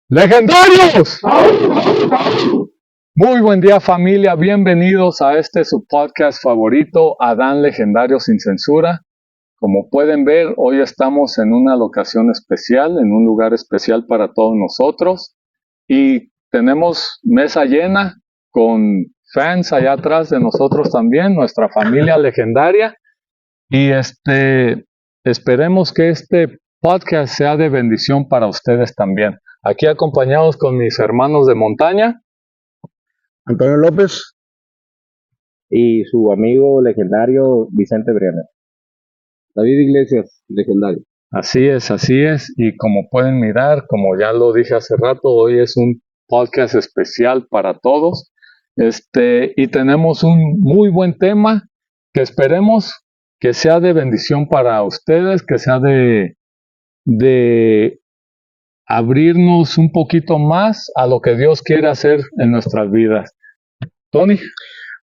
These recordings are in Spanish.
¡Legendarios! Muy buen día, familia, bienvenidos a su podcast favorito, Adán Legendario sin Censura. Como pueden ver, hoy estamos en una locación especial, en un lugar especial para todos nosotros, y tenemos mesa llena con fans allá atrás de nosotros también, nuestra familia legendaria, y esperemos que este podcast sea de bendición para ustedes también. Aquí acompañados con mis hermanos de montaña, Antonio López y su amigo legendario Vicente Briana. David Iglesias, legendario. Así es, y como pueden mirar, como ya lo dije hace rato, hoy es un podcast especial para todos, y tenemos un muy buen tema que esperemos que sea de bendición para ustedes, que sea de abrirnos un poquito más a lo que Dios quiere hacer en nuestras vidas. Tony.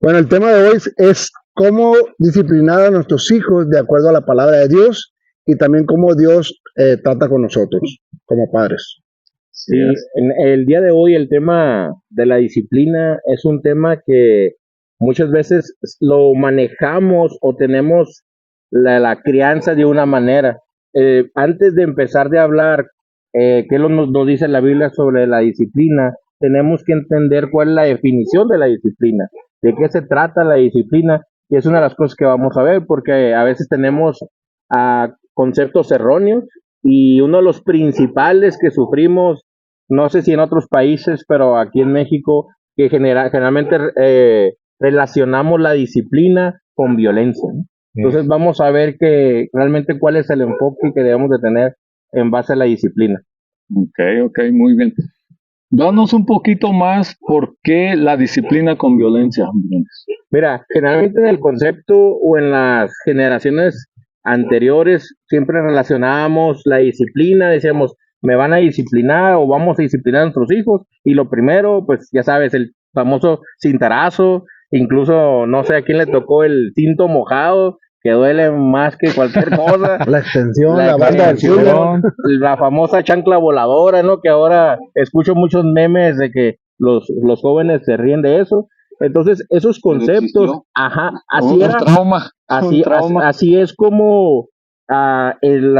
Bueno, el tema de hoy es cómo disciplinar a nuestros hijos de acuerdo a la palabra de Dios y también cómo Dios trata con nosotros como padres. Sí, en el día de hoy el tema de la disciplina es un tema que muchas veces lo manejamos o tenemos la crianza de una manera. Antes de empezar de hablar, ¿qué nos dice la Biblia sobre la disciplina? Tenemos que entender cuál es la definición de la disciplina, de qué se trata la disciplina, y es una de las cosas que vamos a ver, porque a veces tenemos conceptos erróneos, y uno de los principales que sufrimos, no sé si en otros países, pero aquí en México, que generalmente relacionamos la disciplina con violencia, ¿no? Entonces vamos a ver que realmente cuál es el enfoque que debemos de tener en base a la disciplina. Ok, muy bien. Danos un poquito más por qué la disciplina con violencia. Mira, generalmente en el concepto o en las generaciones anteriores siempre relacionábamos la disciplina, decíamos, me van a disciplinar o vamos a disciplinar a nuestros hijos, y lo primero, pues ya sabes, el famoso cintarazo, incluso no sé a quién le tocó el cinto mojado, que duele más que cualquier cosa. La extensión, la banda del extensión, la famosa chancla voladora, ¿no? Que ahora escucho muchos memes de que los jóvenes se ríen de eso. Entonces, esos conceptos, así era, trauma, así es como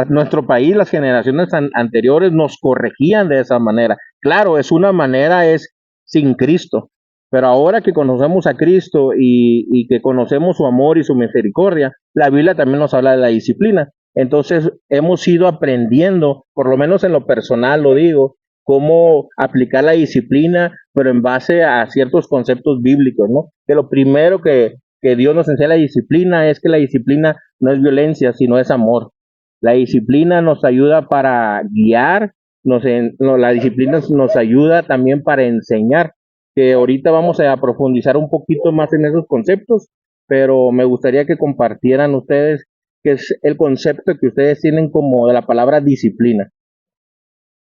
nuestro país, las generaciones anteriores nos corregían de esa manera. Claro, es una manera, es sin Cristo, pero ahora que conocemos a Cristo y que conocemos su amor y su misericordia, la Biblia también nos habla de la disciplina. Entonces hemos ido aprendiendo, por lo menos en lo personal lo digo, cómo aplicar la disciplina, pero en base a ciertos conceptos bíblicos, ¿no? Que lo primero que Dios nos enseña la disciplina es que la disciplina no es violencia, sino es amor. La disciplina nos ayuda para guiar, la disciplina nos ayuda también para enseñar, que ahorita vamos a profundizar un poquito más en esos conceptos, pero me gustaría que compartieran ustedes qué es el concepto que ustedes tienen como de la palabra disciplina.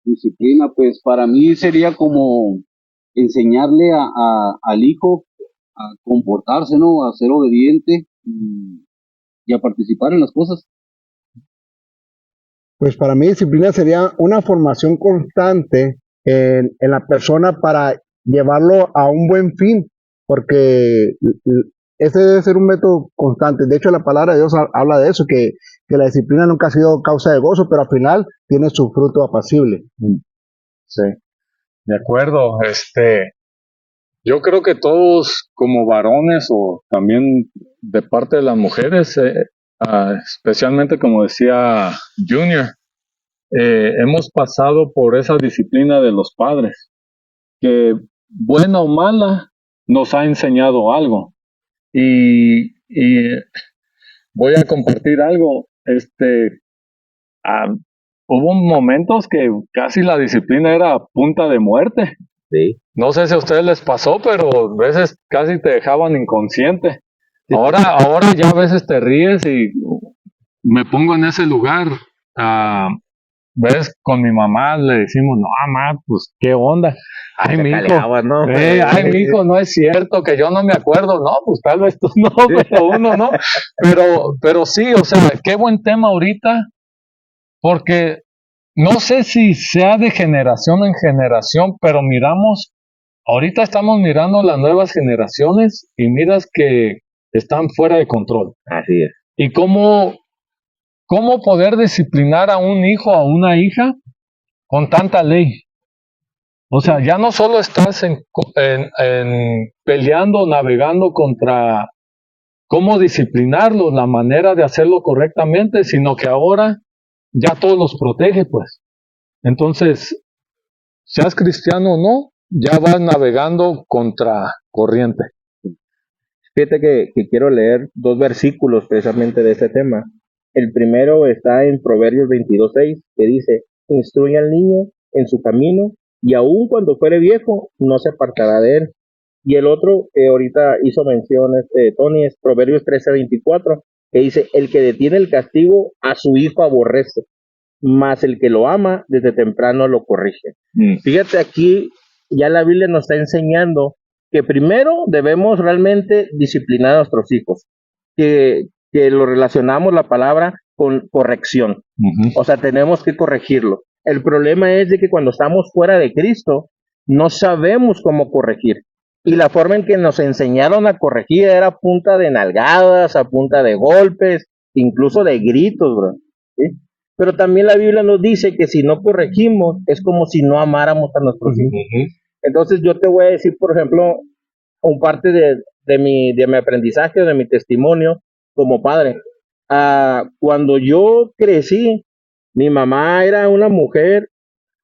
Disciplina, pues para mí sería como enseñarle al hijo a comportarse, ¿no? A ser obediente y a participar en las cosas. Pues para mí disciplina sería una formación constante en la persona para llevarlo a un buen fin, porque ese debe ser un método constante. De hecho, la palabra de Dios habla de eso, que la disciplina nunca ha sido causa de gozo, pero al final tiene su fruto apacible. Sí, de acuerdo. Yo creo que todos como varones o también de parte de las mujeres, especialmente como decía Junior, hemos pasado por esa disciplina de los padres, que buena o mala nos ha enseñado algo. Y voy a compartir algo. Hubo momentos que casi la disciplina era a punta de muerte. Sí. No sé si a ustedes les pasó, pero a veces casi te dejaban inconsciente. Ahora ya a veces te ríes y me pongo en ese lugar. ¿Ves? Con mi mamá le decimos, no, mamá, pues, ¿qué onda? Ay, mijo, ¿no? Ay, mijo, no es cierto que yo no me acuerdo. No, pues tal vez tú no, pero uno no. Pero sí, o sea, qué buen tema ahorita, porque no sé si sea de generación en generación, pero ahorita estamos mirando las nuevas generaciones y miras que están fuera de control. Así es. Y cómo poder disciplinar a un hijo o a una hija con tanta ley. O sea, ya no solo estás en peleando, navegando contra cómo disciplinarlos, la manera de hacerlo correctamente, sino que ahora ya todo los protege, pues. Entonces, seas cristiano o no, ya vas navegando contra corriente. Fíjate que quiero leer 2 versículos precisamente de ese tema. El primero está en Proverbios 22:6, que dice, instruye al niño en su camino, y aun cuando fuere viejo, no se apartará de él. Y el otro que ahorita hizo mención, Tony, es Proverbios 13:24, que dice, el que detiene el castigo a su hijo aborrece, mas el que lo ama desde temprano lo corrige. Fíjate, aquí ya la Biblia nos está enseñando que primero debemos realmente disciplinar a nuestros hijos, que lo relacionamos la palabra con corrección. O sea, tenemos que corregirlo. El problema es de que cuando estamos fuera de Cristo, no sabemos cómo corregir. Y la forma en que nos enseñaron a corregir era a punta de nalgadas, a punta de golpes, incluso de gritos, bro. ¿Sí? Pero también la Biblia nos dice que si no corregimos, es como si no amáramos a nuestros hijos. Entonces yo te voy a decir, por ejemplo, un parte de mi aprendizaje, de mi testimonio como padre. Cuando yo crecí, mi mamá era una mujer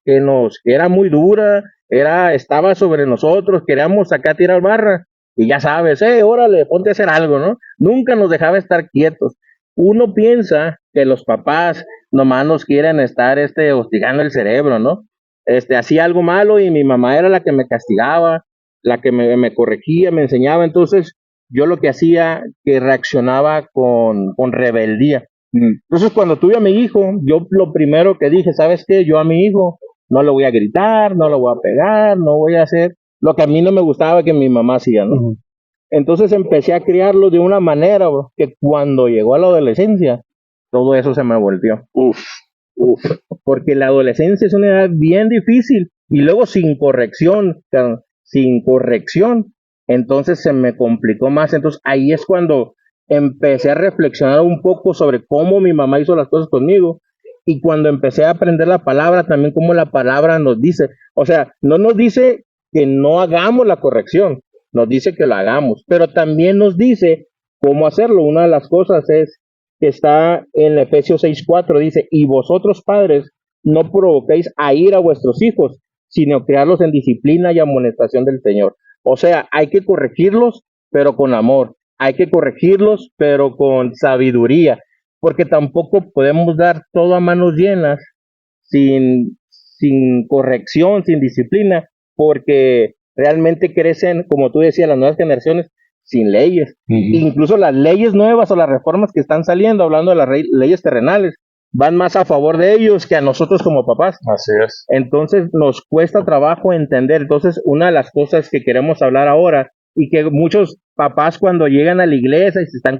que era muy dura, estaba sobre nosotros, queríamos sacar tirar barra, y ya sabes, órale, ponte a hacer algo, ¿no? Nunca nos dejaba estar quietos. Uno piensa que los papás nomás nos quieren estar hostigando el cerebro, ¿no? Hacía algo malo y mi mamá era la que me castigaba, la que me corregía, me enseñaba. Entonces, yo lo que hacía, que reaccionaba con rebeldía. Entonces, cuando tuve a mi hijo, yo lo primero que dije, ¿sabes qué? Yo a mi hijo no le voy a gritar, no lo voy a pegar, no voy a hacer lo que a mí no me gustaba que mi mamá hacía, ¿no? Uh-huh. Entonces empecé a criarlo de una manera, bro, que cuando llegó a la adolescencia, todo eso se me volvió. Porque la adolescencia es una edad bien difícil y luego sin corrección, entonces se me complicó más. Entonces ahí es cuando empecé a reflexionar un poco sobre cómo mi mamá hizo las cosas conmigo. Y cuando empecé a aprender la palabra, también como la palabra nos dice, o sea, no nos dice que no hagamos la corrección, nos dice que lo hagamos, pero también nos dice cómo hacerlo. Una de las cosas es que está en Efesios 6:4, dice, y vosotros padres no provoquéis a ir a vuestros hijos, sino criarlos en disciplina y amonestación del Señor. O sea, hay que corregirlos, pero con amor, hay que corregirlos, pero con sabiduría, porque tampoco podemos dar todo a manos llenas sin corrección, sin disciplina, porque realmente crecen, como tú decías, las nuevas generaciones sin leyes. Incluso las leyes nuevas o las reformas que están saliendo, hablando de las leyes terrenales, van más a favor de ellos que a nosotros como papás. Así es. Entonces nos cuesta trabajo entender. Entonces, una de las cosas que queremos hablar ahora, y que muchos papás cuando llegan a la iglesia y se están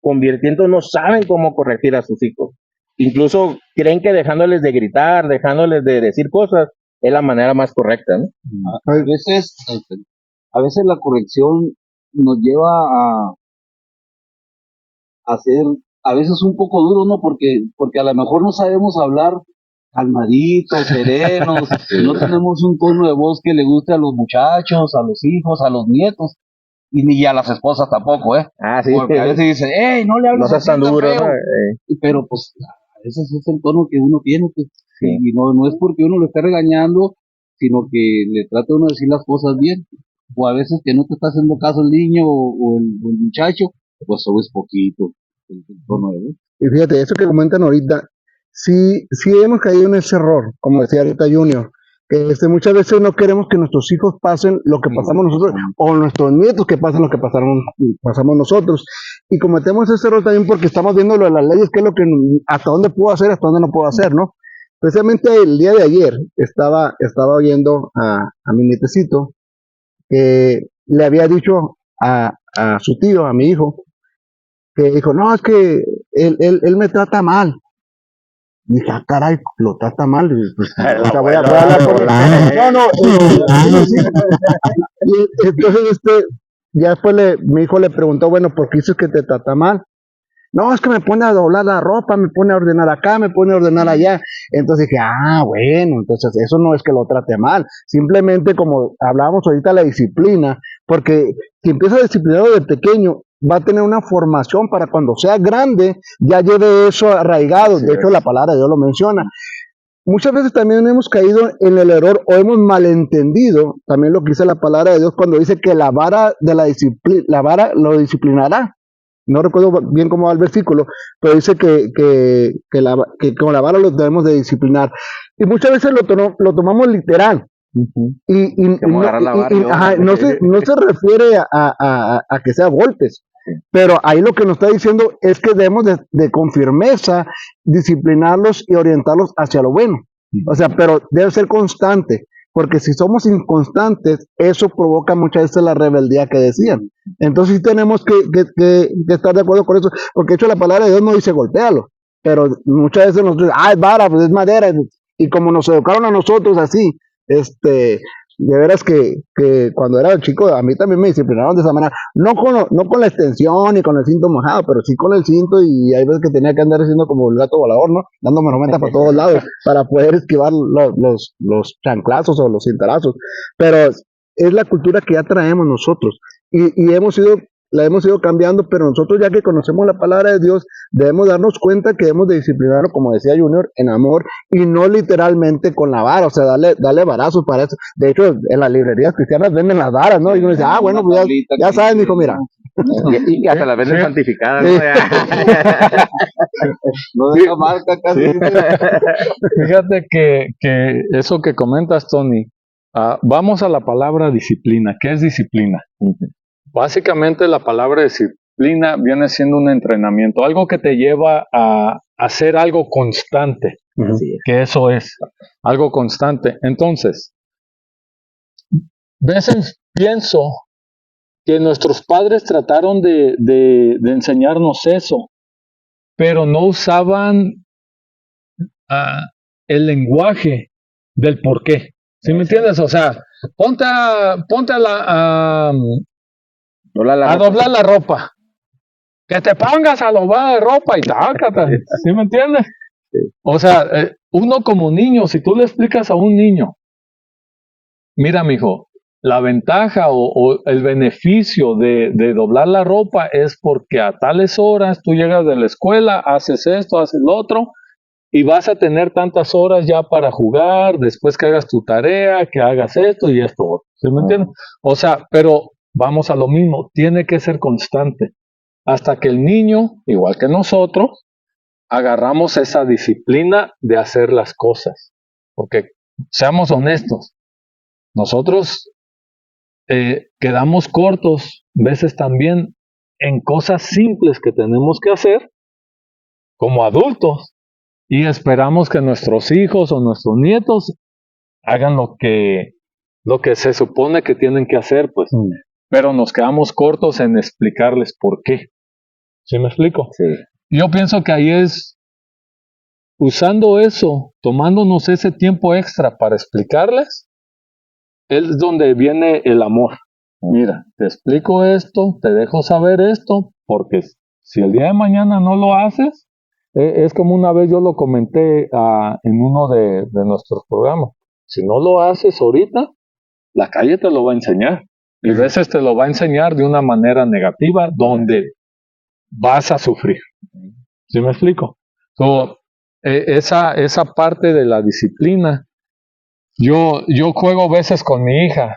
convirtiendo no saben cómo corregir a sus hijos. Incluso creen que dejándoles de gritar, dejándoles de decir cosas, es la manera más correcta, ¿no? A veces la corrección nos lleva a ser a veces un poco duro, ¿no? Porque a lo mejor no sabemos hablar calmaditos, serenos, no tenemos un tono de voz que le guste a los muchachos, a los hijos, a los nietos, y ni a las esposas tampoco, Sí. Porque a veces dicen, no le hables no seas tan duro, feo. Pero pues a veces es el tono que uno tiene, pues, sí. Y no es porque uno lo esté regañando, sino que le trata uno de decir las cosas bien, o a veces que no te está haciendo caso el niño o el muchacho, pues subes poquito el tono de voz. Y fíjate, eso que comentan ahorita, sí hemos caído en ese error, como decía ahorita Junior, que muchas veces no queremos que nuestros hijos pasen lo que pasamos nosotros, o nuestros nietos que pasen lo que pasamos nosotros, y cometemos ese error también porque estamos viendo lo de las leyes, que es lo que, hasta dónde puedo hacer, hasta dónde no puedo hacer, ¿no? Precisamente el día de ayer estaba oyendo a mi nietecito, que le había dicho a su tío, a mi hijo, que dijo, no, es que él me trata mal. dije, caray, lo trata mal. Pues, o sea, voy a hablar con él. No, sí. Y entonces, ya después mi hijo le preguntó, bueno, ¿por qué dices que te trata mal? No, es que me pone a doblar la ropa, me pone a ordenar acá, me pone a ordenar allá. Entonces dije, bueno, entonces eso no es que lo trate mal. Simplemente como hablábamos ahorita, la disciplina, porque si empieza a disciplinarlo de pequeño, va a tener una formación para cuando sea grande, ya lleve eso arraigado. De hecho, la palabra de Dios lo menciona. Muchas veces también hemos caído en el error o hemos malentendido también lo que dice la palabra de Dios cuando dice que la vara de la disciplina, la vara lo disciplinará. No recuerdo bien cómo va el versículo, pero dice que con la vara los debemos de disciplinar. Y muchas veces lo tomamos literal. No se refiere a que sea golpes, pero ahí lo que nos está diciendo es que debemos de con firmeza disciplinarlos y orientarlos hacia lo bueno. O sea, pero debe ser constante, porque si somos inconstantes, eso provoca muchas veces la rebeldía que decían. Entonces sí tenemos que estar de acuerdo con eso, porque de hecho la palabra de Dios no dice golpéalo, pero muchas veces nos dicen, es vara, pues es madera, y como nos educaron a nosotros así, de veras que cuando era chico a mí también me disciplinaron de esa manera, no con la extensión y con el cinto mojado, pero sí con el cinto, y hay veces que tenía que andar haciendo como el gato volador, ¿no? Dándome 90 por todos lados para poder esquivar los chanclazos o los cintarazos, pero es la cultura que ya traemos nosotros, y la hemos ido cambiando, pero nosotros ya que conocemos la palabra de Dios, debemos darnos cuenta que debemos de disciplinarlo, como decía Junior, en amor, y no literalmente con la vara, o sea, darle varazos para eso. De hecho, en las librerías cristianas venden las varas, ¿no? Y uno dice, bueno, pues ya sabes, dijo, mira. Y hasta las venden santificadas, ¿no? No deja marca casi. Fíjate que eso que comentas, Tony, vamos a la palabra disciplina. ¿Qué es disciplina? Básicamente la palabra disciplina viene siendo un entrenamiento, algo que te lleva a hacer algo constante, que eso es, algo constante. Entonces, veces pienso que nuestros padres trataron de enseñarnos eso, pero no usaban el lenguaje del por qué. ¿Sí me entiendes? O sea, ponte a doblar la ropa. Que te pongas a doblar la ropa y tácate. ¿Sí me entiendes? O sea, uno como niño, si tú le explicas a un niño, mira, mijo, la ventaja o el beneficio de doblar la ropa es porque a tales horas tú llegas de la escuela, haces esto, haces lo otro, y vas a tener tantas horas ya para jugar, después que hagas tu tarea, que hagas esto y esto. ¿Sí me entiendes? O sea, pero vamos a lo mismo, tiene que ser constante. Hasta que el niño, igual que nosotros, agarramos esa disciplina de hacer las cosas. Porque, seamos honestos, nosotros quedamos cortos, veces también, en cosas simples que tenemos que hacer como adultos. Y esperamos que nuestros hijos o nuestros nietos hagan lo que se supone que tienen que hacer, pues. Pero nos quedamos cortos en explicarles por qué. ¿Sí me explico? Sí. Yo pienso que ahí es, usando eso, tomándonos ese tiempo extra para explicarles, es donde viene el amor. Mira, te explico esto, te dejo saber esto, porque si el día de mañana no lo haces, es como una vez yo lo comenté en uno de nuestros programas. Si no lo haces ahorita, la calle te lo va a enseñar. Y a veces te lo va a enseñar de una manera negativa, donde vas a sufrir. ¿Sí me explico? Esa parte de la disciplina, yo juego veces con mi hija.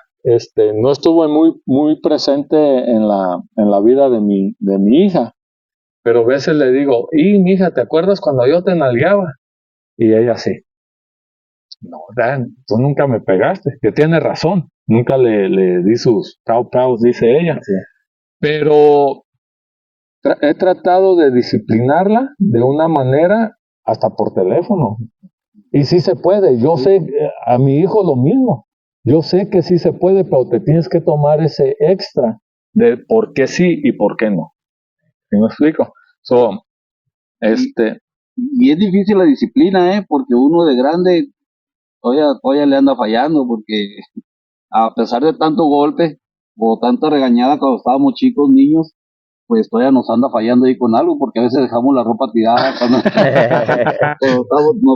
No estuve muy presente en la vida de mi hija, pero a veces le digo, mi hija, ¿te acuerdas cuando yo te nalgueaba? Y ella sí. No, Dan, tú nunca me pegaste, que tiene razón. Nunca le di sus caus, dice ella. Sí. Pero he tratado de disciplinarla de una manera hasta por teléfono. Y sí se puede. Yo sé, a mi hijo lo mismo. Yo sé que sí se puede, pero te tienes que tomar ese extra de por qué sí y por qué no. ¿Sí me explico? Y es difícil la disciplina, porque uno de grande todavía le anda fallando, porque a pesar de tanto golpe o tanta regañada cuando estábamos chicos, niños, pues todavía nos anda fallando ahí con algo, porque a veces dejamos la ropa tirada nos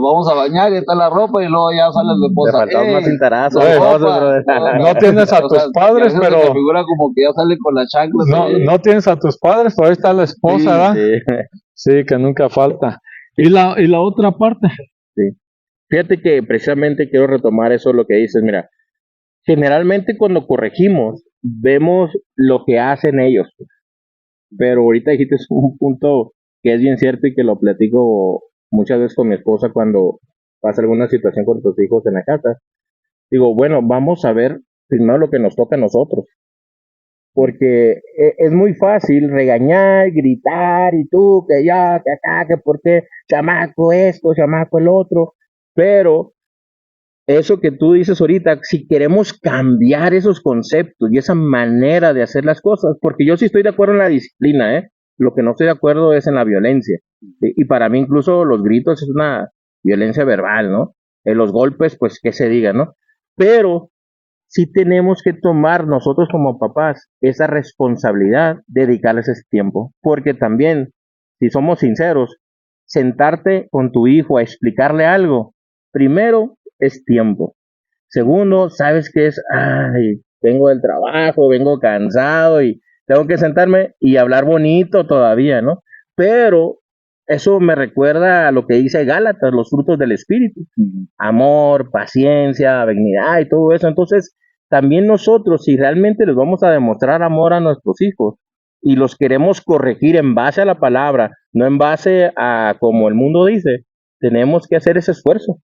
vamos a bañar y está la ropa y luego ya sale la Te esposa, faltaba más cintarazos, Güey, brother. no tienes a tus padres, se pero figura como que ya sale con la chancla. no tienes a tus padres, pero ahí está la esposa, Sí, ¿verdad? Sí, Sí, que nunca falta. ¿Y la otra parte? sí. Fíjate que precisamente quiero retomar eso, lo que dices. Mira, generalmente cuando corregimos, vemos lo que hacen ellos. Pero ahorita dijiste un punto que es bien cierto y que lo platico muchas veces con mi esposa cuando pasa alguna situación con tus hijos en la casa. Digo, bueno, vamos a ver primero lo que nos toca a nosotros. Porque es muy fácil regañar, gritar y tú, que ya, que acá, que por qué, chamaco esto, chamaco el otro. Pero eso que tú dices ahorita, si queremos cambiar esos conceptos y esa manera de hacer las cosas, porque yo sí estoy de acuerdo en la disciplina, ¿eh? Lo que no estoy de acuerdo es en la violencia. Y para mí incluso los gritos es una violencia verbal, ¿no? Los golpes, pues que se diga, ¿no? Pero sí tenemos que tomar nosotros como papás esa responsabilidad de dedicarles ese tiempo, porque también, si somos sinceros, sentarte con tu hijo a explicarle algo, primero es tiempo. Segundo, sabes que es, ay, vengo del trabajo, vengo cansado y tengo que sentarme y hablar bonito todavía, ¿no? Pero eso me recuerda a lo que dice Gálatas, los frutos del Espíritu, amor, paciencia, benignidad y todo eso. Entonces, también nosotros, si realmente les vamos a demostrar amor a nuestros hijos y los queremos corregir en base a la palabra, no en base a como el mundo dice, tenemos que hacer ese esfuerzo.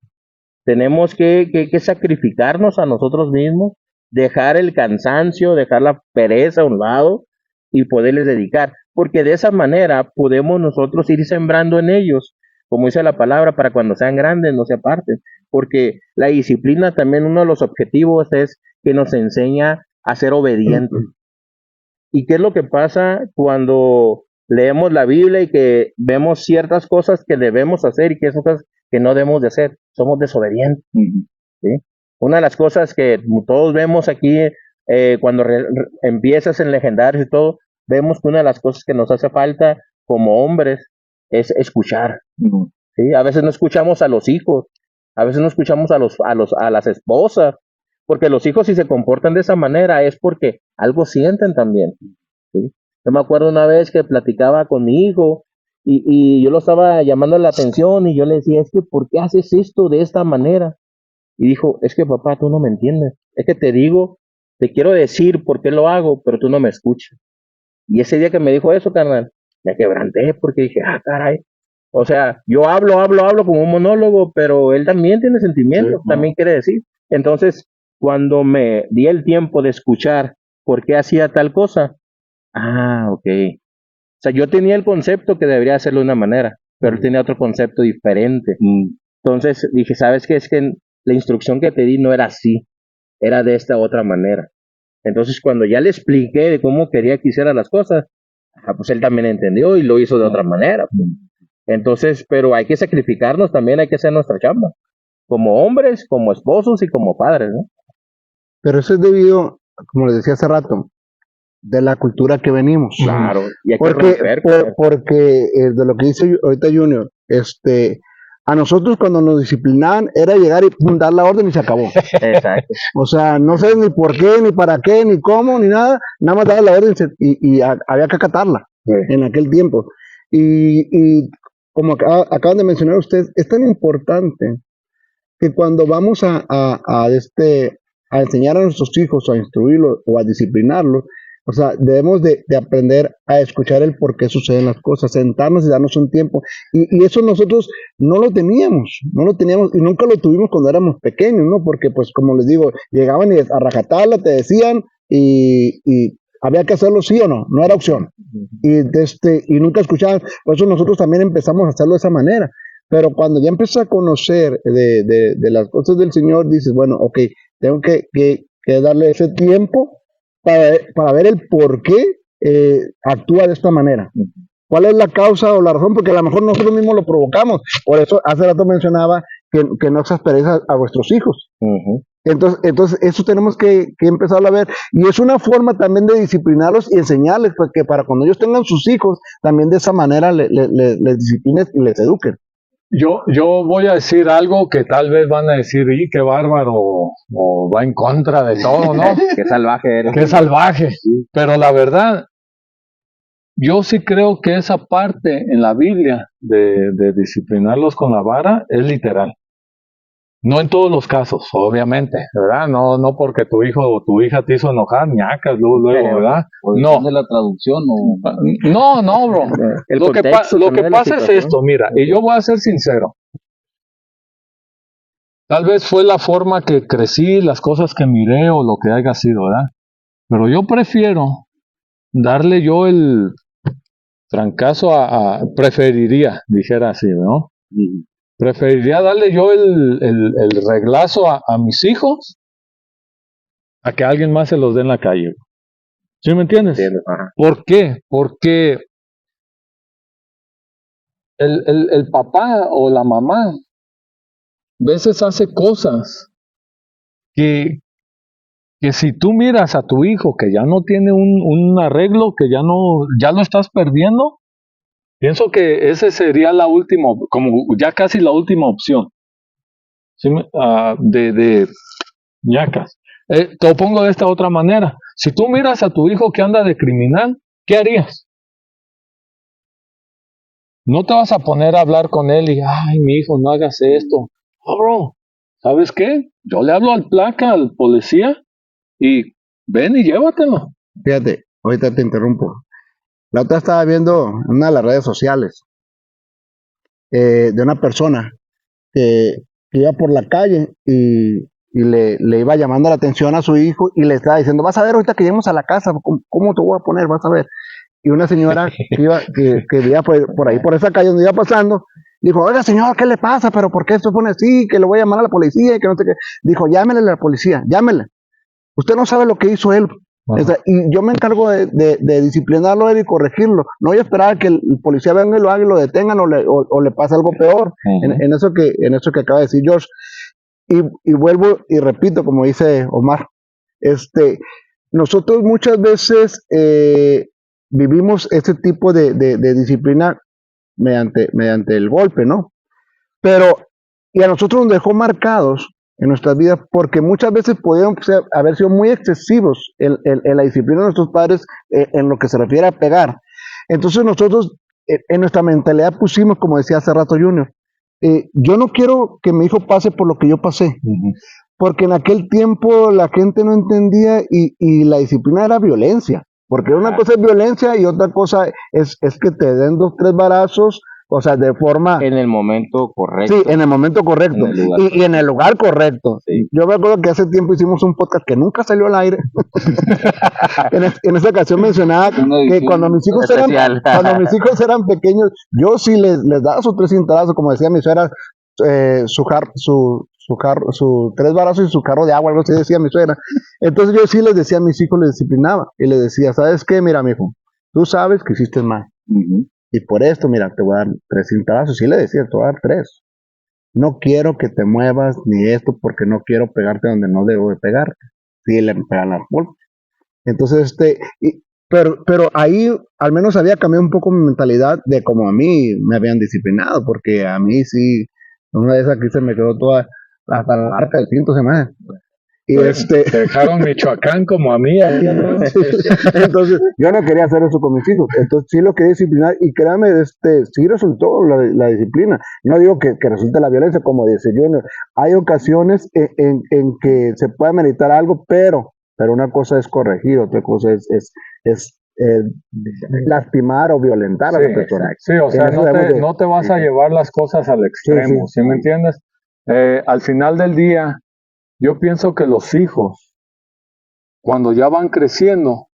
Tenemos que sacrificarnos a nosotros mismos, dejar el cansancio, dejar la pereza a un lado y poderles dedicar, porque de esa manera podemos nosotros ir sembrando en ellos, como dice la palabra, para cuando sean grandes no se aparten, porque la disciplina también uno de los objetivos es que nos enseña a ser obedientes. ¿Y qué es lo que pasa cuando leemos la Biblia y que vemos ciertas cosas que debemos hacer y que son cosas que no debemos de hacer? Somos desobedientes. ¿Sí? Una de las cosas que todos vemos aquí cuando empiezas en legendarios y todo, vemos que una de las cosas que nos hace falta como hombres es escuchar. ¿Sí? A veces no escuchamos a los hijos, a veces no escuchamos a las esposas, porque los hijos si se comportan de esa manera es porque algo sienten también. ¿Sí? Yo me acuerdo una vez que platicaba con mi hijo y yo lo estaba llamando la atención y yo le decía, es que ¿por qué haces esto de esta manera? Y dijo, es que papá, tú no me entiendes. Es que te digo, te quiero decir por qué lo hago, pero tú no me escuchas. Y ese día que me dijo eso, carnal, me quebranté porque dije, caray. O sea, yo hablo como un monólogo, pero él también tiene sentimientos, Sí, también quiere decir. Entonces, cuando me di el tiempo de escuchar por qué hacía tal cosa, ok. O sea, yo tenía el concepto que debería hacerlo de una manera, pero él tenía otro concepto diferente. Entonces dije, ¿sabes qué? Es que la instrucción que te di no era así, era de esta otra manera. Entonces, cuando ya le expliqué de cómo quería que hiciera las cosas, pues él también entendió y lo hizo de otra manera. Pues. Entonces, pero hay que sacrificarnos también, hay que hacer nuestra chamba, como hombres, como esposos y como padres, ¿no? Pero eso es debido, como les decía hace rato, de la cultura que venimos. Claro, y hay que Porque, romper con eso. porque de lo que dice ahorita Junior, a nosotros cuando nos disciplinaban era llegar y dar la orden y se acabó. Exacto. O sea, no sé ni por qué, ni para qué, ni cómo, ni nada. Nada más daba la orden y había que acatarla en aquel tiempo. Y como acaban de mencionar ustedes, es tan importante que cuando vamos a enseñar a nuestros hijos, a instruirlos o a disciplinarlos, o sea, debemos de aprender a escuchar el por qué suceden las cosas, sentarnos y darnos un tiempo. Y eso nosotros no lo teníamos, y nunca lo tuvimos cuando éramos pequeños, ¿no? Porque, pues, como les digo, llegaban y a rajatabla te decían y había que hacerlo sí o no, no era opción. Y nunca escuchaban, por eso nosotros también empezamos a hacerlo de esa manera. Pero cuando ya empiezas a conocer de las cosas del Señor, dices, bueno, ok, tengo que darle ese tiempo para ver el por qué actúa de esta manera. cuál es la causa o la razón, porque a lo mejor nosotros mismos lo provocamos. Por eso hace rato mencionaba que no exasperéis a vuestros hijos. Entonces, eso tenemos que empezar a ver. Y es una forma también de disciplinarlos y enseñarles, porque para cuando ellos tengan sus hijos, también de esa manera les disciplines y les eduquen. Yo voy a decir algo que tal vez van a decir, ¡y qué bárbaro! O va en contra de todo, ¿no? Qué salvaje eres. ¡Qué salvaje! Pero la verdad, yo sí creo que esa parte en la Biblia de disciplinarlos con la vara es literal. No en todos los casos, obviamente, ¿verdad? No porque tu hijo o tu hija te hizo enojar, ñacas luego, ¿verdad? No. ¿De la traducción o...? No, bro. Lo que pasa es esto, mira, y yo voy a ser sincero. Tal vez fue la forma que crecí, las cosas que miré o lo que haya sido, ¿verdad? Pero yo prefiero darle yo el trancazo preferiría, dijera así, ¿no? Preferiría darle yo el reglazo a mis hijos a que alguien más se los dé en la calle. ¿Sí me entiendes? ¿Por qué? Porque el papá o la mamá a veces hace cosas que si tú miras a tu hijo que ya no tiene un arreglo, que ya lo estás perdiendo, pienso que ese sería la última, como ya casi la última opción. ¿Sí? De ñacas. Te lo pongo de esta otra manera. Si tú miras a tu hijo que anda de criminal, ¿qué harías? No te vas a poner a hablar con él y, ay, mi hijo, no hagas esto. Oh, bro, ¿sabes qué? Yo le hablo al placa, al policía, y ven y llévatelo. Fíjate, ahorita te interrumpo. La otra estaba viendo en una de las redes sociales de una persona que iba por la calle y le iba llamando la atención a su hijo y le estaba diciendo, vas a ver ahorita que lleguemos a la casa, ¿cómo te voy a poner? Vas a ver. Y una señora que vivía por ahí, por esa calle donde iba pasando, dijo, oiga señor, ¿qué le pasa? ¿Pero por qué esto pone así? Que le voy a llamar a la policía y que no sé qué. Dijo, llámele a la policía, llámele. Usted no sabe lo que hizo él. O sea, y yo me encargo de disciplinarlo y corregirlo. No voy a esperar a que el policía venga y lo haga y lo detengan o le pase algo peor. En eso que acaba de decir George. Y vuelvo y repito, como dice Omar, nosotros muchas veces vivimos este tipo de disciplina mediante el golpe, ¿no? Pero, y a nosotros nos dejó marcados en nuestras vidas, porque muchas veces podían haber sido muy excesivos en la disciplina de nuestros padres en lo que se refiere a pegar. Entonces nosotros en nuestra mentalidad pusimos, como decía hace rato Junior, yo no quiero que mi hijo pase por lo que yo pasé, porque en aquel tiempo la gente no entendía y la disciplina era violencia, porque una cosa es violencia y otra cosa es que te den 2, 3 varazos. O sea, de forma... En el momento correcto. Sí, en el momento correcto. Y en el lugar correcto. Sí. Yo me acuerdo que hace tiempo hicimos un podcast que nunca salió al aire. en esa ocasión mencionaba que cuando mis hijos eran pequeños, yo sí les daba sus 3 cintarazos, como decía mi suegra, su 3 varazos y su carro de agua, algo así decía mi suegra. Entonces yo sí les decía a mis hijos, les disciplinaba. Y les decía, ¿sabes qué? Mira, mijo, tú sabes que hiciste mal. Y por esto, mira, te voy a dar 3 cintarazos. Sí le decía, te voy a dar 3. No quiero que te muevas ni esto porque no quiero pegarte donde no debo de pegarte. Sí, le pegan las golpes. Entonces, pero ahí al menos había cambiado un poco mi mentalidad de como a mí me habían disciplinado, porque a mí sí, una de esas aquí se me quedó toda hasta la marca del cinto se me. Y te dejaron Michoacán como a mí. Entonces, yo no quería hacer eso con mis hijos. Entonces, sí lo quería disciplinar y créame, sí resultó la disciplina. No digo que resulte la violencia, como dice Junior. Hay ocasiones en que se puede meditar algo, pero una cosa es corregir, otra cosa es lastimar o violentar a la persona. Sí, o sea, no te vas a llevar las cosas al extremo, ¿sí me entiendes? Al final del día, yo pienso que los hijos, cuando ya van creciendo,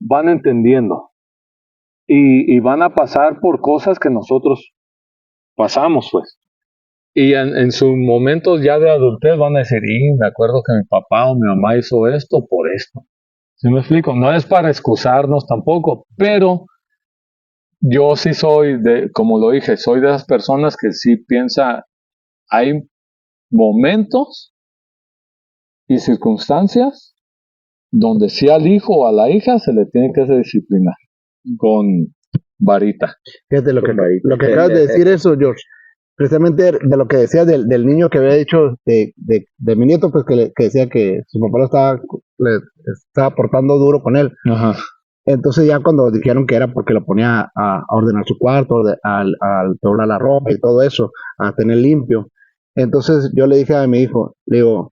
van entendiendo y van a pasar por cosas que nosotros pasamos, pues. Y en sus momentos ya de adultez van a decir, me acuerdo que mi papá o mi mamá hizo esto por esto. ¿Sí me explico? No es para excusarnos tampoco, pero yo sí soy como lo dije, soy de esas personas que sí piensa, hay momentos y circunstancias donde sí al hijo o a la hija se le tiene que hacer disciplinar con varita. Fíjate lo que, Con varita. lo que acabas de decir eso, George. Precisamente de lo que decías del niño que había dicho de mi nieto, pues que decía que su papá le estaba portando duro con él. Ajá. Entonces ya cuando dijeron que era porque lo ponía a ordenar su cuarto, al doblar la ropa y todo eso, a tener limpio. Entonces yo le dije a mi hijo, le digo,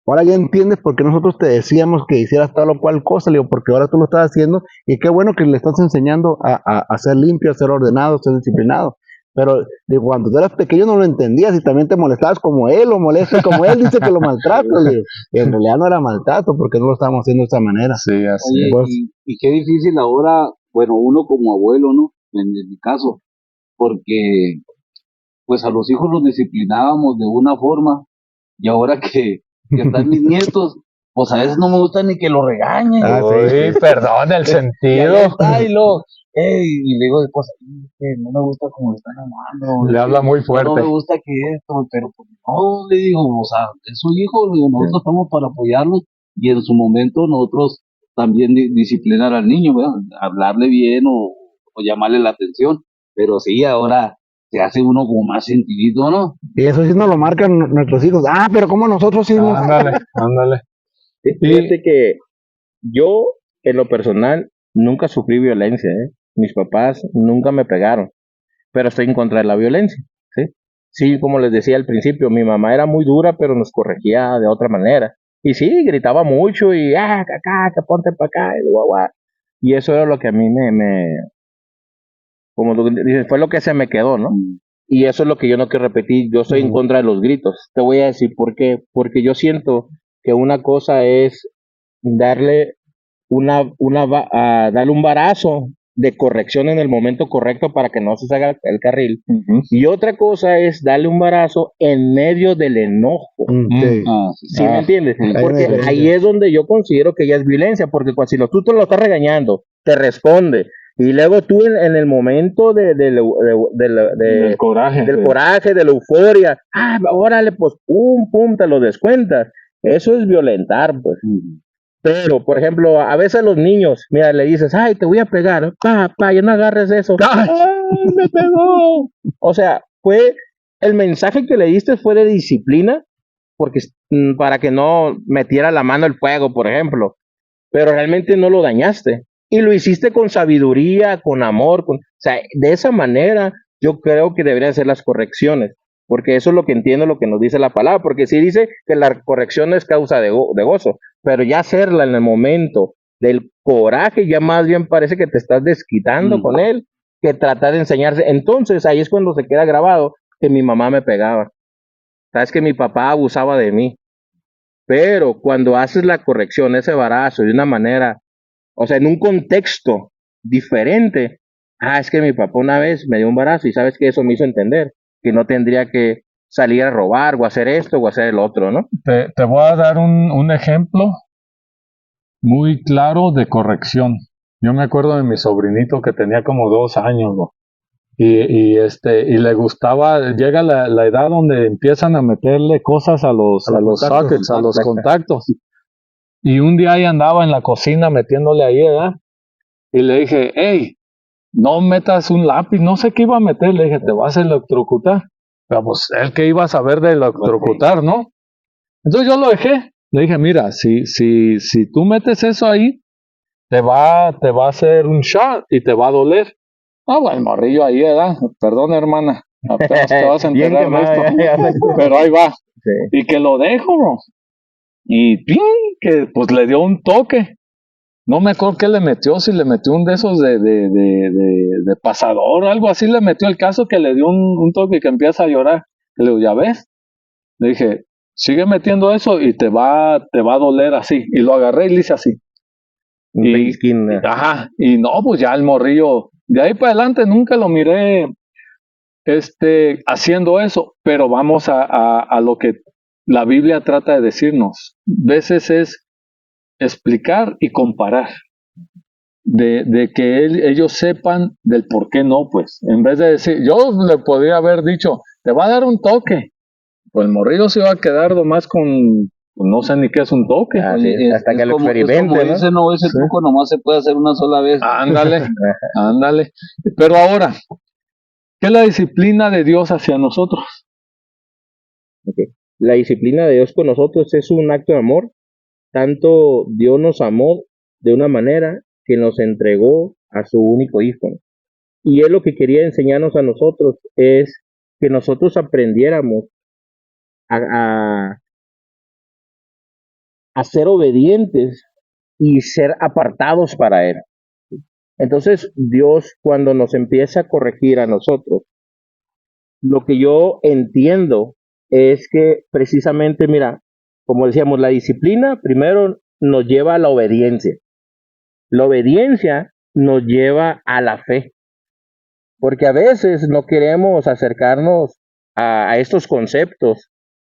ahora ya entiendes por qué nosotros te decíamos que hicieras tal o cual cosa, le digo, porque ahora tú lo estás haciendo y qué bueno que le estás enseñando a ser limpio, a ser ordenado, a ser disciplinado. Pero digo, cuando tú eras pequeño no lo entendías y también te molestabas como él o molestas como él, dice que lo maltrato, le digo. Y en realidad no era maltrato porque no lo estábamos haciendo de esta manera. Sí, así. Oye, Pues, y qué difícil ahora, bueno, uno como abuelo, ¿no? En mi caso, porque pues a los hijos los disciplinábamos de una forma y ahora que están mis nietos, pues a veces no me gusta ni que lo regañen. Ah, sí. Uy, perdón el Y ahí sentido. está, y le digo, pues que no me gusta como están hablando. Le habla muy No fuerte. me gusta que esto, pero pues no, le digo, o sea, es su hijo, le digo, nosotros estamos para apoyarlos y en su momento nosotros también disciplinar al niño, ¿verdad? Hablarle bien o llamarle la atención, pero sí, ahora se hace uno como más sentidito, ¿no? Y eso sí nos lo marcan nuestros hijos. Ah, pero como nosotros sí nos... Ándale, ándale. Fíjate que yo, en lo personal, nunca sufrí violencia, ¿eh? Mis papás nunca me pegaron, pero estoy en contra de la violencia, ¿sí? Sí, como les decía al principio, mi mamá era muy dura, pero nos corregía de otra manera. Y sí, gritaba mucho y, acá, que ponte para acá, y guau, guau. Y eso era lo que a mí como tú dices, fue lo que se me quedó, ¿no? Y eso es lo que yo no quiero repetir. Yo estoy en contra de los gritos. Te voy a decir por qué. Porque yo siento que una cosa es darle darle un varazo de corrección en el momento correcto para que no se salga el carril. Ujú. Y otra cosa es darle un varazo en medio del enojo. Sí. ¿Sí me entiendes? hay una Porque diferencia. ahí es donde yo considero que ya es violencia, porque si tú te lo estás regañando, te responde, y luego tú en el momento Del coraje. del coraje, de la euforia, órale, pues pum, te lo descuentas. Eso es violentar, pues. Pero, por ejemplo, a veces a los niños, mira, le dices, ay, te voy a pegar, ya no agarres eso. ¡Ay, me pegó! O sea, el mensaje que le diste fue de disciplina, porque para que no metiera la mano al fuego, por ejemplo, pero realmente no lo dañaste. Y lo hiciste con sabiduría, con amor, o sea, de esa manera yo creo que deberían ser las correcciones, porque eso es lo que entiendo, lo que nos dice la palabra, porque sí dice que la corrección es causa de gozo, pero ya hacerla en el momento del coraje, ya más bien parece que te estás desquitando con él, que tratar de enseñarse. Entonces ahí es cuando se queda grabado que mi mamá me pegaba, sabes que mi papá abusaba de mí, pero cuando haces la corrección, ese embarazo de una manera, o sea, en un contexto diferente, es que mi papá una vez me dio un embarazo y sabes que eso me hizo entender que no tendría que salir a robar o hacer esto o hacer el otro, ¿no? Te voy a dar un ejemplo muy claro de corrección. Yo me acuerdo de mi sobrinito que tenía como 2 años, ¿no? Y le gustaba, llega la edad donde empiezan a meterle cosas a los sockets, a los contactos. Y un día ahí andaba en la cocina metiéndole ahí, ¿verdad? Y le dije, hey, no metas un lápiz, no sé qué iba a meter, le dije, te vas a electrocutar. Pero pues él que iba a saber de electrocutar, ¿no? Entonces yo lo dejé. Le dije, mira, si tú metes eso ahí, te va a hacer un shot y te va a doler. Bueno, el morrillo ahí, ¿verdad? Perdón, hermana, apenas te vas a Bien enterar de quemado, esto. Pero ahí va. Sí. Y que lo dejo, bro. Y ¡ping! Que pues le dio un toque. No me acuerdo qué le metió, si le metió un de esos de pasador o algo así, le metió el caso que le dio un toque y que empieza a llorar. Le digo, ¿ya ves? Le dije, sigue metiendo eso y te va a doler así. Y lo agarré y le hice así. Ajá, y no, pues ya el morrillo, de ahí para adelante nunca lo miré haciendo eso, pero vamos a lo que la Biblia trata de decirnos. Veces es explicar y comparar. de que ellos sepan del por qué no, pues. En vez de decir, yo le podría haber dicho, te va a dar un toque. Pues el morrillo se va a quedar nomás con, pues, no sé ni qué es un toque. Oye, hasta que lo como experimente, ¿no? ese, no, ese Sí. truco nomás se puede hacer una sola vez. Ándale, ándale. Pero ahora, ¿qué es la disciplina de Dios hacia nosotros? La disciplina de Dios con nosotros es un acto de amor. Tanto Dios nos amó de una manera que nos entregó a su único hijo. Y él lo que quería enseñarnos a nosotros es que nosotros aprendiéramos a, a ser obedientes y ser apartados para él. Entonces Dios, cuando nos empieza a corregir a nosotros, lo que yo entiendo es que precisamente, mira, como decíamos, la disciplina primero nos lleva a la obediencia. La obediencia nos lleva a la fe, porque a veces no queremos acercarnos a estos conceptos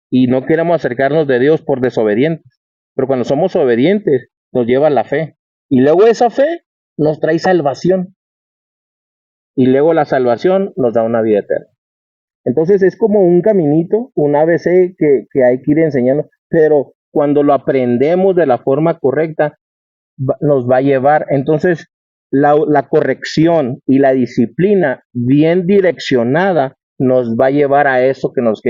y no queremos acercarnos de Dios por desobedientes, pero cuando somos obedientes nos lleva a la fe y luego esa fe nos trae salvación y luego la salvación nos da una vida eterna. Entonces es como un caminito, un ABC que hay que ir enseñando, pero cuando lo aprendemos de la forma correcta, nos va a llevar. Entonces, la corrección y la disciplina bien direccionada nos va a llevar a eso que nos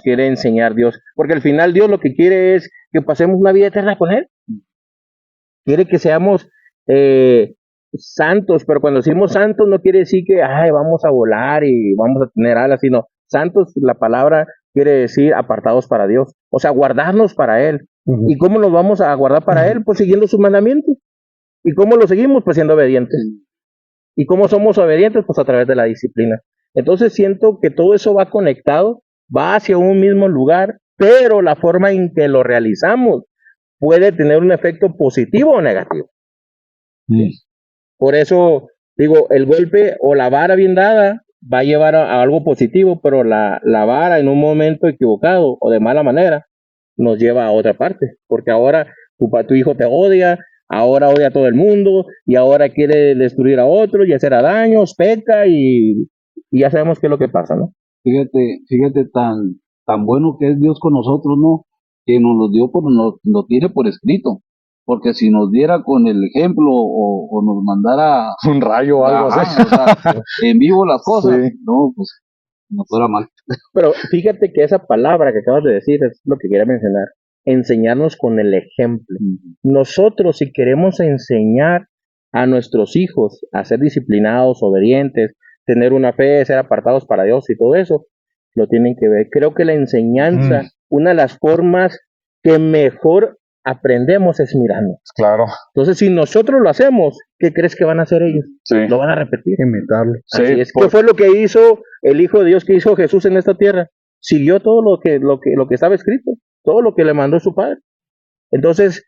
quiere enseñar Dios. Porque al final Dios lo que quiere es que pasemos una vida eterna con Él. Quiere que seamos santos, pero cuando decimos santos no quiere decir que ay, vamos a volar y vamos a tener alas, sino santos, la palabra quiere decir apartados para Dios, o sea, guardarnos para Él. Ujú. ¿Y cómo nos vamos a guardar para Él? Pues siguiendo sus mandamientos. ¿Y cómo lo seguimos? Pues siendo obedientes. ¿Y cómo somos obedientes? Pues a través de la disciplina. Entonces siento que todo eso va conectado, va hacia un mismo lugar, pero la forma en que lo realizamos puede tener un efecto positivo o negativo. Por eso digo, el golpe o la vara bien dada va a llevar a algo positivo, pero la vara en un momento equivocado o de mala manera nos lleva a otra parte, porque ahora tu hijo te odia, ahora odia a todo el mundo y ahora quiere destruir a otros y hacer daños, peca y ya sabemos qué es lo que pasa, ¿no? Fíjate tan bueno que es Dios con nosotros, ¿no? Que nos lo dio, nos lo tiene por escrito. Porque si nos diera con el ejemplo o nos mandara Un rayo o algo así. o sea, en vivo las cosas, Sí. no, pues nos fuera mal. Pero fíjate que esa palabra que acabas de decir es lo que quería mencionar, enseñarnos con el ejemplo. Nosotros, si queremos enseñar a nuestros hijos a ser disciplinados, obedientes, tener una fe, ser apartados para Dios y todo eso, lo tienen que ver. Creo que la enseñanza, una de las formas que mejor aprendemos es mirando. Claro. Entonces, si nosotros lo hacemos, ¿qué crees que van a hacer ellos? Sí. Lo van a repetir. Imitarlo. Sí, Así es. ¿Qué fue lo que hizo el Hijo de Dios, que hizo Jesús en esta tierra? Siguió todo lo que estaba escrito, todo lo que le mandó su Padre. Entonces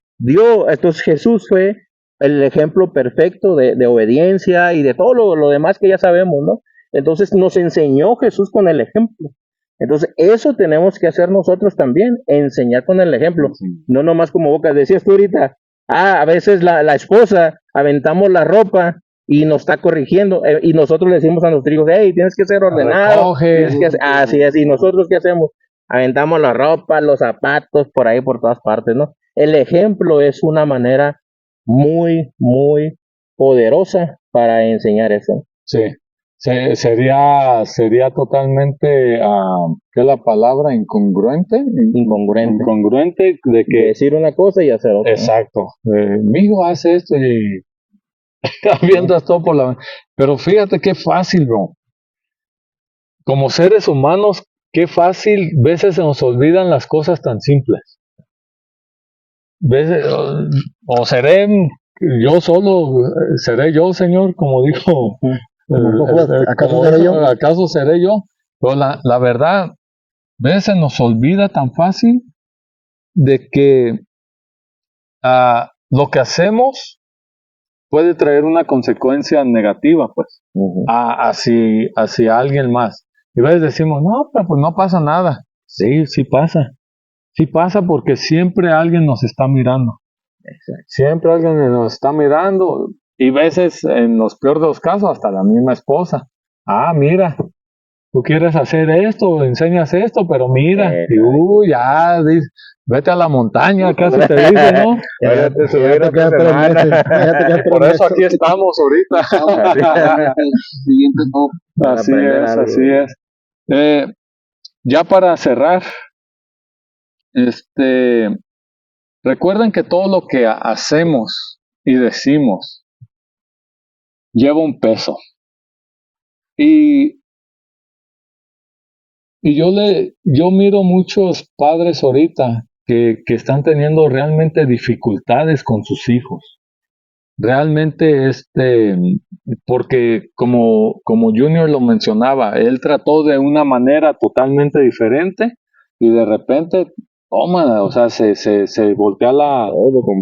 Jesús fue el ejemplo perfecto de obediencia y de todo lo demás que ya sabemos, ¿no? Entonces nos enseñó Jesús con el ejemplo. Entonces eso tenemos que hacer nosotros también, enseñar con el ejemplo, no nomás como boca. Decías tú ahorita, a veces la esposa aventamos la ropa y nos está corrigiendo, y nosotros le decimos a nuestros hijos, hey, tienes que ser ordenado, Recoge. así es, y nosotros ¿qué hacemos? Aventamos la ropa, los zapatos, por ahí, por todas partes, ¿no? El ejemplo es una manera muy, muy poderosa para enseñar eso. Sí. Sería totalmente, ¿qué es la palabra? Incongruente. Incongruente de que... decir una cosa y hacer otra. Exacto. Mi hijo hace esto y avientas todo por la... Pero fíjate qué fácil, bro. Como seres humanos, qué fácil, veces se nos olvidan las cosas tan simples. Veces, o seré yo solo, seré yo, Señor, como dijo... ¿Acaso seré yo? Pero la verdad, a veces se nos olvida tan fácil de que lo que hacemos puede traer una consecuencia negativa, pues, hacia alguien más. Y a veces decimos, no, pero pues no pasa nada. Sí, sí pasa. Sí pasa porque siempre alguien nos está mirando. Exacto. Siempre alguien nos está mirando. Y veces, en los peores de los casos, hasta la misma esposa. Ah, mira, tú quieres hacer esto, enseñas esto, pero mira, y ya, vete a la montaña, casi te dice, ¿no? Ya te Ya te quedan 3 meses. Ya te quedan 3 Por eso meses. aquí estamos ahorita. Siguiente top. Para Así aprender es, algo. así es. Ya para cerrar, recuerden que todo lo que hacemos y decimos lleva un peso. Y yo miro muchos padres ahorita que están teniendo realmente dificultades con sus hijos. Realmente, porque como Junior lo mencionaba, él trató de una manera totalmente diferente y de repente, toma, o sea, se voltea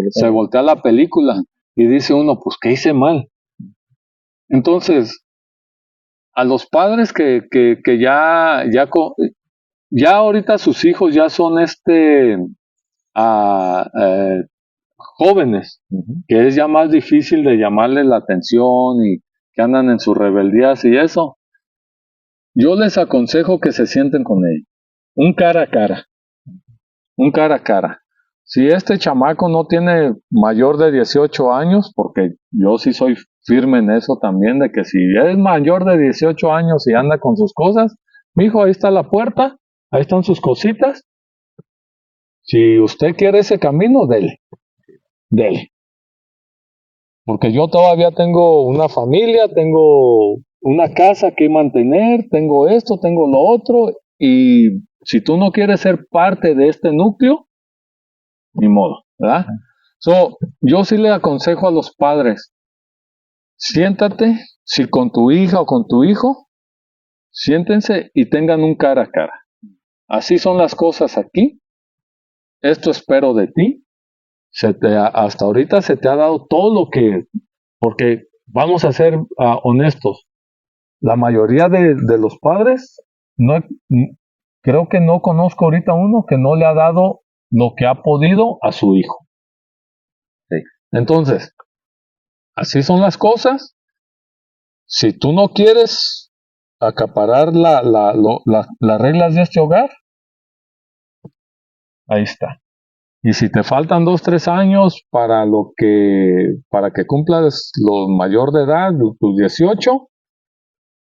se voltea la película y dice uno, pues, ¿qué hice mal? Entonces, a los padres que ya ahorita sus hijos ya son ah, eh, jóvenes, que es ya más difícil de llamarles la atención y que andan en sus rebeldías y eso, yo les aconsejo que se sienten con ellos, un cara a cara, un cara a cara. Si este chamaco no tiene mayor de 18 años, porque yo sí soy firme en eso también, de que si es mayor de 18 años y anda con sus cosas, mijo, ahí está la puerta, ahí están sus cositas. Si usted quiere ese camino, dele, dele. Porque yo todavía tengo una familia, tengo una casa que mantener, tengo esto, tengo lo otro, y si tú no quieres ser parte de este núcleo, ni modo, ¿verdad? Yo sí le aconsejo a los padres, siéntate, si con tu hija o con tu hijo, siéntense y tengan un cara a cara. Así son las cosas aquí, esto espero de ti, hasta ahorita se te ha dado todo lo que, porque vamos a ser honestos, la mayoría de los padres, no, creo que no conozco ahorita uno que no le ha dado lo que ha podido a su hijo. Sí. Entonces, así son las cosas. Si tú no quieres acaparar las reglas de este hogar, ahí está. Y si te faltan 2, 3 años para que cumplas lo mayor de edad, tus 18,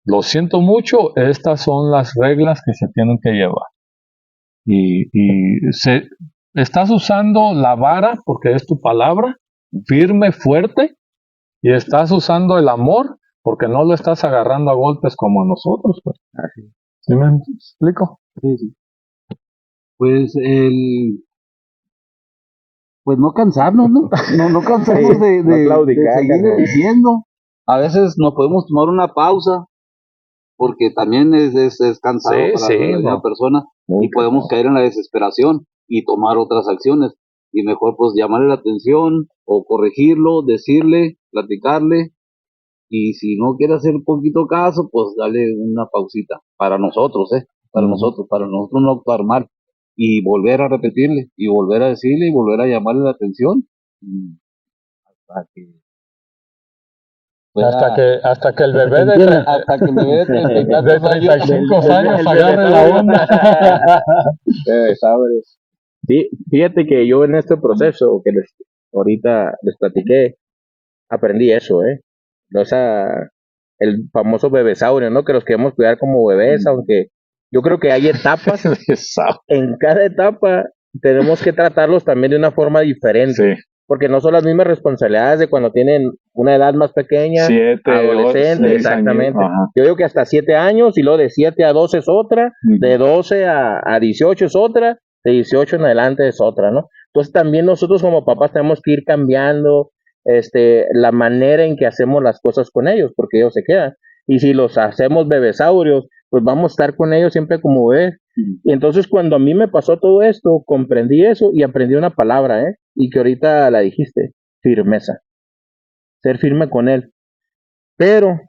lo siento mucho, estas son las reglas que se tienen que llevar. Y estás usando la vara, porque es tu palabra, firme, fuerte, y estás usando el amor, porque no lo estás agarrando a golpes como a nosotros. Pues. ¿Sí me explico? Sí, sí. Pues pues no cansarnos, ¿no? No cansarnos Sí, no de claudicar, seguir carnal. diciendo. A veces nos podemos tomar una pausa, porque también es cansado Sí, para sí, la no. persona y podemos caer en la desesperación y tomar otras acciones. Y mejor pues llamarle la atención o corregirlo, decirle, platicarle. Y si no quiere hacer un poquito caso, pues dale una pausita para nosotros, para nosotros no actuar mal. Y volver a repetirle, y volver a decirle, y volver a llamarle la atención. y Hasta que pueda, Hasta que el Hasta que bebé entienda. hasta que el bebé de 30 y de tantos años 35 El años agarre la bebesaurio. onda. Sabes. Sí, fíjate que yo en este proceso que ahorita les platiqué, aprendí eso, O sea, el famoso bebesaurio, ¿no? Que los queremos cuidar como bebés, aunque yo creo que hay etapas, en cada etapa tenemos que tratarlos también de una forma diferente. Sí. Porque no son las mismas responsabilidades de cuando tienen una edad más pequeña, 7, adolescente, 6 exactamente. años. Ajá. Yo digo que hasta 7 años, y luego de 7 a 12 es otra, de 12 a 18 es otra, de 18 en adelante es otra, ¿no? Entonces también nosotros como papás tenemos que ir cambiando la manera en que hacemos las cosas con ellos, porque ellos se quedan. Y si los hacemos bebesaurios, pues vamos a estar con ellos siempre como bebés. Y entonces cuando a mí me pasó todo esto, comprendí eso y aprendí una palabra, y que ahorita la dijiste, firmeza. Ser firme con él. Pero